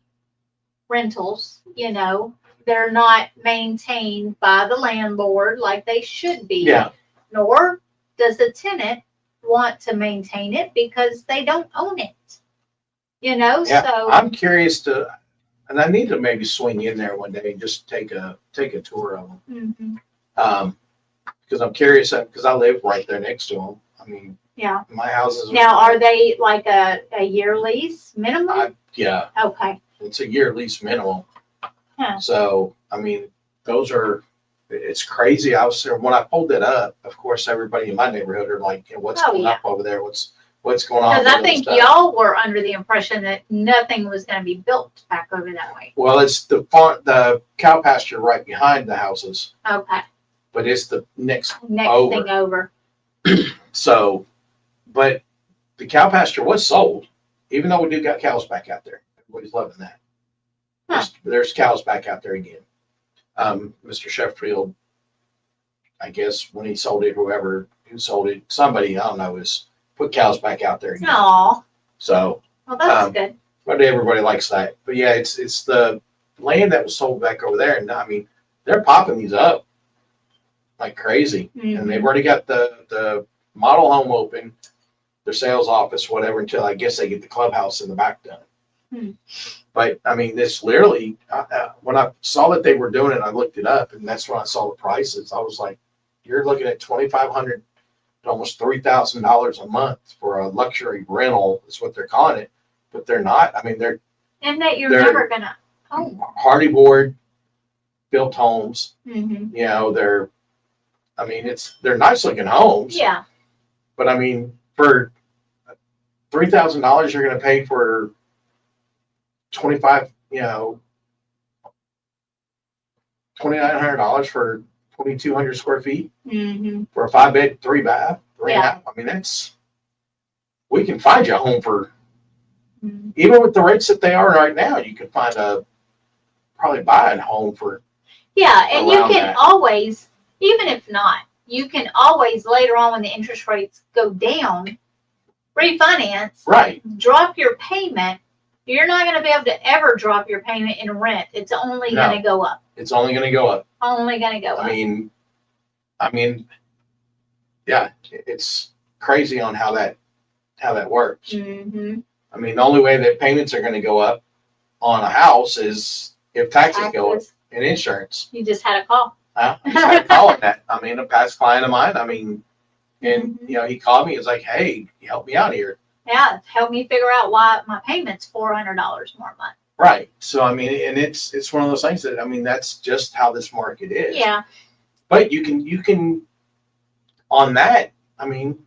rentals, you know, they're not maintained by the landlord like they should be. yeah, Nor does the tenant want to maintain it because they don't own it. You know, yeah. so I'm curious to, and I need to maybe swing in there one day and just take a tour of them. mhm. Because I'm curious, because I live right there next to them. I mean, Yeah. my house is. Now, are they like a year lease minimum? Yeah, Okay. it's a year lease minimum. Huh. So, I mean, those are, it's crazy. I was there when I pulled that up. Of course, everybody in my neighborhood are like, you know, what's Oh, going yeah. up over there? What's going on? Because I with think stuff? y'all were under the impression that nothing was going to be built back over that way. Well, it's the cow pasture right behind the houses, Okay. but it's the next. Next Over. thing over. So, but the cow pasture was sold, even though we do got cows back out there. Everybody's loving that. Huh. There's cows back out there again. Mr. Sheffield, I guess when he sold it, whoever who sold it, somebody, I don't know, is put cows back out there again. Aw. So, Well, that's Um, good. but everybody likes that. But yeah, it's the land that was sold back over there. And I mean, they're popping these up like crazy. And they've Mhm. already got the model home open, their sales office, whatever, until I guess they get the clubhouse in the back done. Hmm. But I mean, this literally, when I saw that they were doing it, I looked it up, and that's when I saw the prices. I was like, you're looking at $2,500 to almost $3,000 a month for a luxury rental, is what they're calling it. But they're not. I mean, they're And that you're they're- never going to own. hardy board built homes. Mm-hmm. You know, they're nice looking homes. Yeah. But I mean, for $3,000, you're going to pay for 25, you know, $2,900 for 2,200 square feet Mm-hmm. for a 5-bed, 3-bath, 3.5. Yeah. I mean, we can find you a home for, Mm-hmm. even with the rates that they are right now, you could probably buy a home for. Yeah, and you Around can that. always, even if not, you can always later on when the interest rates go down, refinance, Right. drop your payment. You're not going to be able to ever drop your payment in rent. It's only No. going to go up. It's only going to go up. Only going to go I up. mean, yeah, it's crazy on how that works. Mm-hmm. I mean, the only way that payments are going to go up on a house is if taxes go up and insurance. You just had a call. I just had to call him that. I mean, a past client of mine. I mean, and Mhm. you know, he called me. He's like, "Hey, help me out here." Yeah, help me figure out why my payment's $400 more a month. Right. So I mean, and it's one of those things that I mean, that's just how this market is. Yeah. But you can on that. I mean,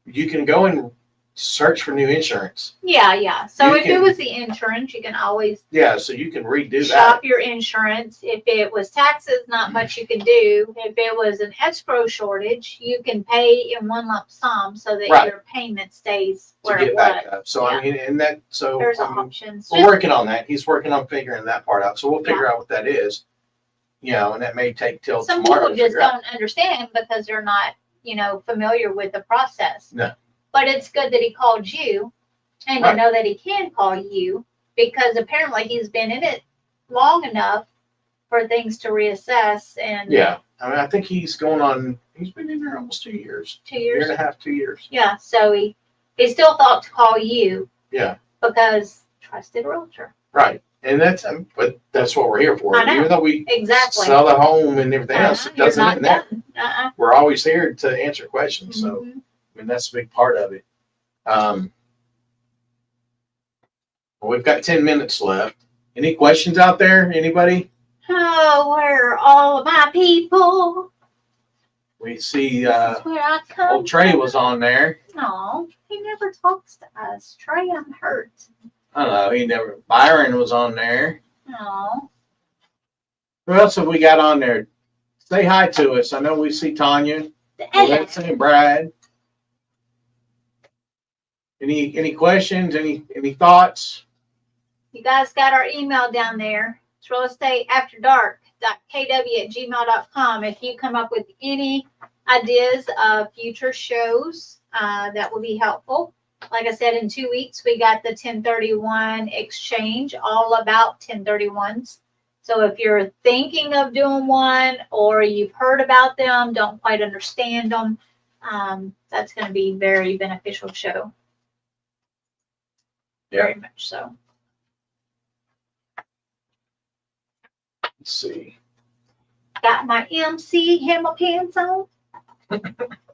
you can go and search for new insurance. Yeah. So You if it can- was the insurance, you can always Yeah, so you can redo shop that. your insurance. If it was taxes, not much you can do. If it was an escrow shortage, you can pay in one lump sum so that Right. your payment stays To where get it back was. up. So I mean, and that so There's I mean, options. we're working on that. He's working on figuring that part out. So we'll figure out what that is. You know, and that may take till Some tomorrow people to just figure out. don't understand because they're not, familiar with the process. No. But it's good that he called you and Right. to know that he can call you because apparently he's been in it long enough for things to reassess and Yeah. I mean, I think he's been in there almost 2 years. 2 Year years. and a half, 2 years. Yeah, so he still thought to call you Yeah. because trusted realtor. Right. And but that's what we're here for. I know. Even though we Exactly. sell the home and everything else, it You're doesn't not mean that. done. Uh-uh. We're always here to answer questions. So, Mhm. I mean, that's a big part of it. We've got 10 minutes left. Any questions out there? Anybody? Oh, where are all of my people? We see, This is where I come old Trey was on there. No, he never talks to us. Trey, I'm hurt. I don't know, he never, Byron was on there. No. Who else have we got on there? Say hi to us. I know we see Tanya, Alexa, and Brad. Any questions? Any thoughts? You guys got our email down there. It's realestateafterdark.kw@gmail.com. If you come up with any ideas of future shows, that will be helpful. Like I said, in 2 weeks, we got the 1031 exchange, all about 1031s. So if you're thinking of doing one or you've heard about them, don't quite understand them, that's going to be very beneficial show. Very much so. Let's see. Got my MC Hammer pants on.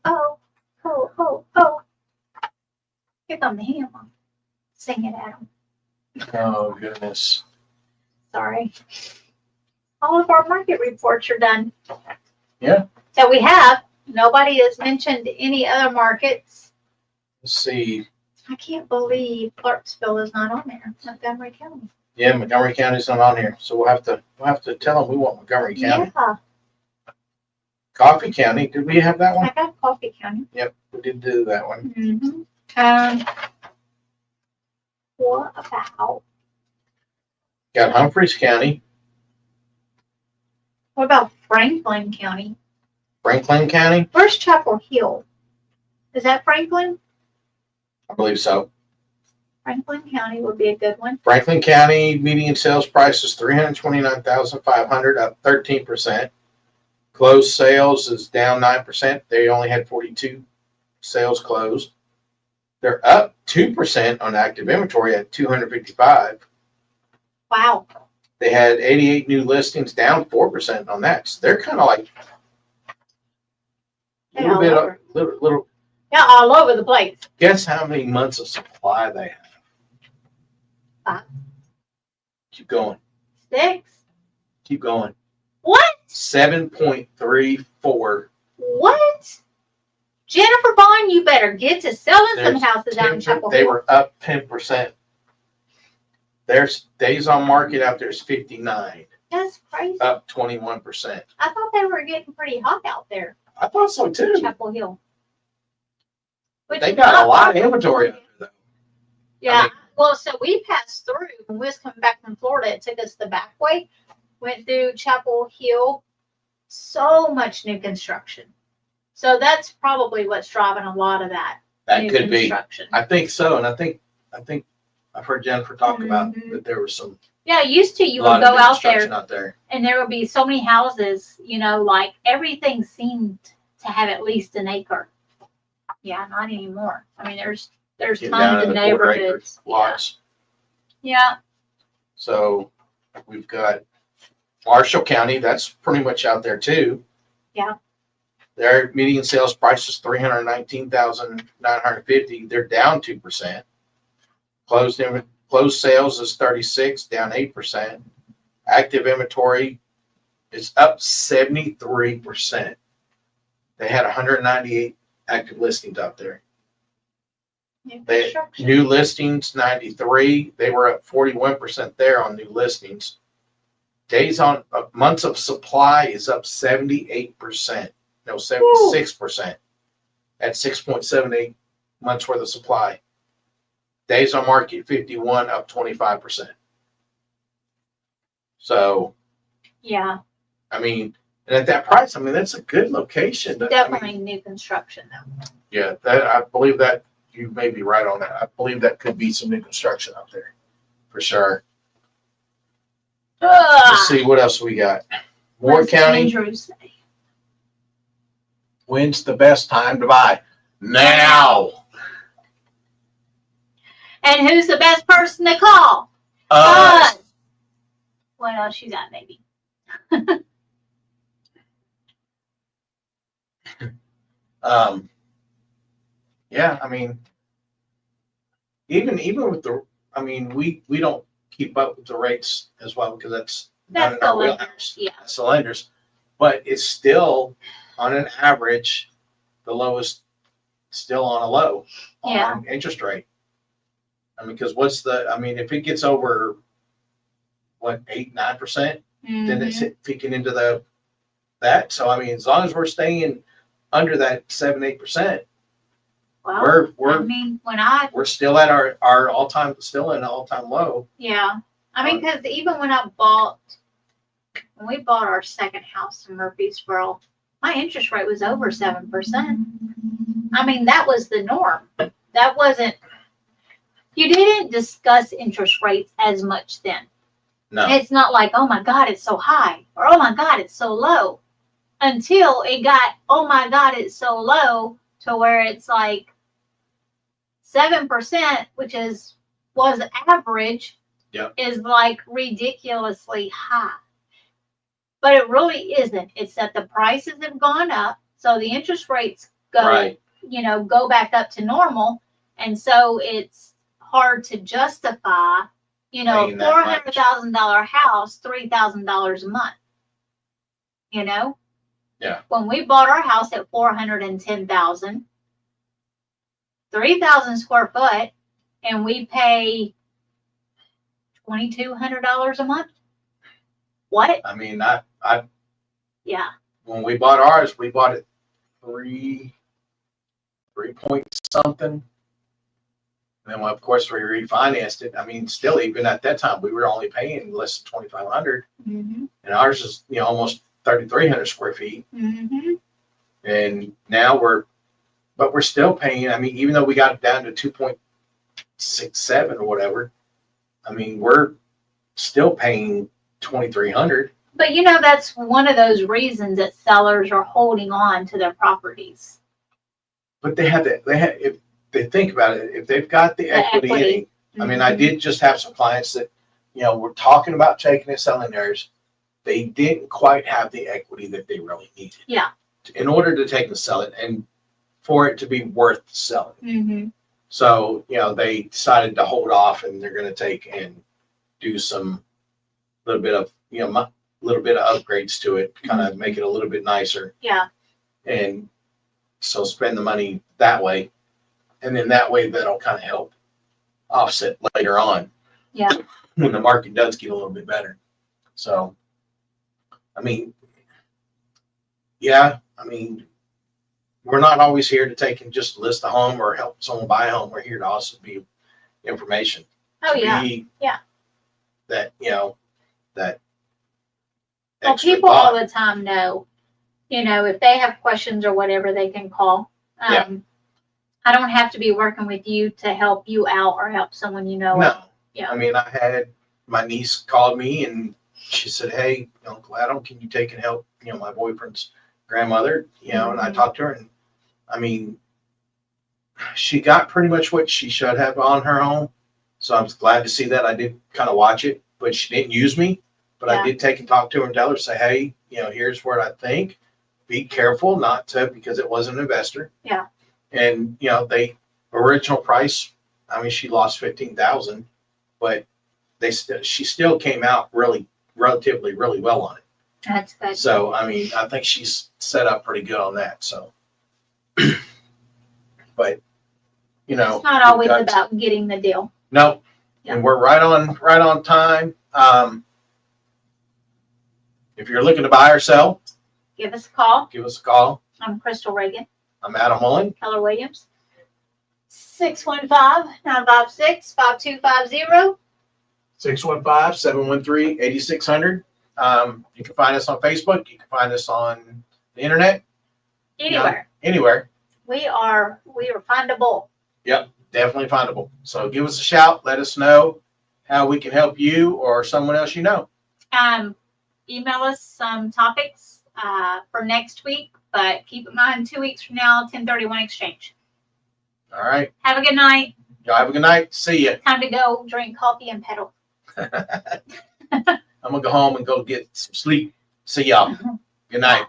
Oh, oh, oh, oh. Here come the hammer. Sing it, Adam. Oh, goodness. Sorry. All of our market reports are done. Yeah. That we have. Nobody has mentioned any other markets. Let's see. I can't believe Clarksville is not on there. Montgomery County. Yeah, Montgomery County's not on here, so we'll have to tell them we want Montgomery County. Yeah, Coffee County, did we have that one? I got Coffee County. Yep, we did do that one. Mm-hmm. What about? Got Humphreys County, What about Franklin County? Franklin County, Where's Chapel Hill? Is that Franklin? I believe so. Franklin County would be a good one. Franklin County median sales price is 329,500, up 13%. Closed sales is down 9%. They only had 42 sales closed. They're up 2% on active inventory at 255. Wow. They had 88 new listings, down 4% on that. So they're kind of like a little bit, little. Yeah, all over the place. Guess how many months of supply they have? 5. Keep going. 6. Keep going. What? 7.34. What? Jennifer Vaughn, you better get to selling some There's houses out in 10 Chapel They Hill. were up 10%. There's days on market out there is 59, That's crazy. up 21%. I thought they were getting pretty hot out there I thought so in too. Chapel Hill. Which They is got not a lot of far. inventory out there though. Yeah. I mean- Well, so we passed through when we was coming back from Florida. It took us the back way, went through Chapel Hill. So much new construction. So that's probably what's driving a lot of that. That new could be. construction. I think so, and I think I've heard Jennifer talk about Mhm. that there was some Yeah, used to you lot would of go new out there construction out there. and there would be so many houses, like everything seemed to have at least an acre. Yeah, not anymore. I mean, there's Getting tons down of to the quarter acre neighborhoods. lots. Yeah. So we've got Marshall County, that's pretty much out there too. Yeah. Their median sales price is 319,950. They're down 2%. Closed sales is 36, down 8%. Active inventory is up 73%. They had 198 active listings out there. New They- construction. New listings, 93. They were up 41% there on new listings. Days on months of supply is up 78%. No, 76% at 6.78 months worth of supply. Days on market, 51, up 25%. So, Yeah, I mean, and at that price, I mean, that's a good location. I mean, definitely new construction though. yeah, I believe that you may be right on that. I believe that could be some new construction out there for sure. Let's see what else we got. Ward What's County, Andrews say? when's the best time to buy? Now. And who's the best person to call? Us. Well, she's at maybe. Yeah, I mean, even with the, I mean, we don't keep up with the rates as well because That's in the our lenders, wheelhouse. yeah. That's the lenders. But it's still, on an average, the lowest, still on a low Yeah. on interest rate. I mean, because if it gets over, what, 8, 9%, then it's peeking into that. So, I mean, as long as we're staying under that 7, 8%, Well, we're I mean, we're still at our all-time, still at an all-time low. yeah. I mean, because even when we bought our second house in Murfreesboro, my interest rate was over 7%. I mean, that was the norm. That wasn't, you didn't discuss interest rates as much then. No, It's not like, oh my God, it's so high, or oh my God, it's so low. Until it got, oh my God, it's so low, to where it's like 7%, which was average, Yep. is like ridiculously high. But it really isn't. It's that the prices have gone up, so the interest rates right. go back up to normal, and so it's hard to justify, a Paying that much. $400,000 house, $3,000 a month. Yeah. When we bought our house at $410,000, 3,000 square foot, and we pay $2,200 a month. What? I mean, Yeah. when we bought ours, we bought it 3 point something. And then, of course, we refinanced it. I mean, still, even at that time, we were only paying less than 2,500, Mm-hmm. and ours is almost 3,300 square feet. Mm-hmm. And now we're still paying. I mean, even though we got it down to 2.67 or whatever, I mean, we're still paying 2,300. But that's one of those reasons that sellers are holding on to their properties. But if they think about it, if they've got the equity in it. I mean, I did just have some clients that, were talking about taking and selling theirs. They didn't quite have the equity that they really needed. Yeah. In order to take and sell it, and for it to be worth selling. Mm-hmm. So, they decided to hold off, and they're going to take and do some little bit of upgrades to it, kind of make it a little bit nicer. Yeah. And so spend the money that way. And then that way that'll kind of help offset later on. Yeah. When the market does get a little bit better. So, I mean, we're not always here to take and just list a home or help someone buy a home. We're here to also be information. Oh, yeah. Yeah. That, that. Well, extra people thought. all the time know, if they have questions or whatever, they can call. Yeah. I don't have to be working with you to help you out or help someone No. Yeah. I mean, I had my niece called me and she said, "Hey, Uncle Adam, can you take and help, my boyfriend's grandmother?" And I talked to her, and I mean, she got pretty much what she should have on her home. So I'm glad to see that. I did kind of watch it, but she didn't use me. But I did take and talk to her and tell her, say, "Hey, here's what I think. Be careful not to, because it was an investor." Yeah. And they original price. I mean, she lost 15,000, but she still came out relatively really well on it. That's good. So I mean, I think she's set up pretty good on that. So, but It's not always about getting the deal. No, Yeah. and we're right on time. If you're looking to buy or sell, Give us a call. give us a call. I'm Crystal Reagan, I'm Adam Mullen. Keller Williams. 615-956-5250. 615-713-8600. You can find us on Facebook. You can find us on the internet. Anywhere. Anywhere. We are findable. Definitely findable. So give us a shout. Let us know how we can help you or someone else you know. Email us some topics for next week, but keep in mind 2 weeks from now, 1031 exchange. All right. Have a good night. Y'all have a good night. See ya. Time to go drink coffee and pedal. I'm going to go home and go get some sleep. See y'all. Good night.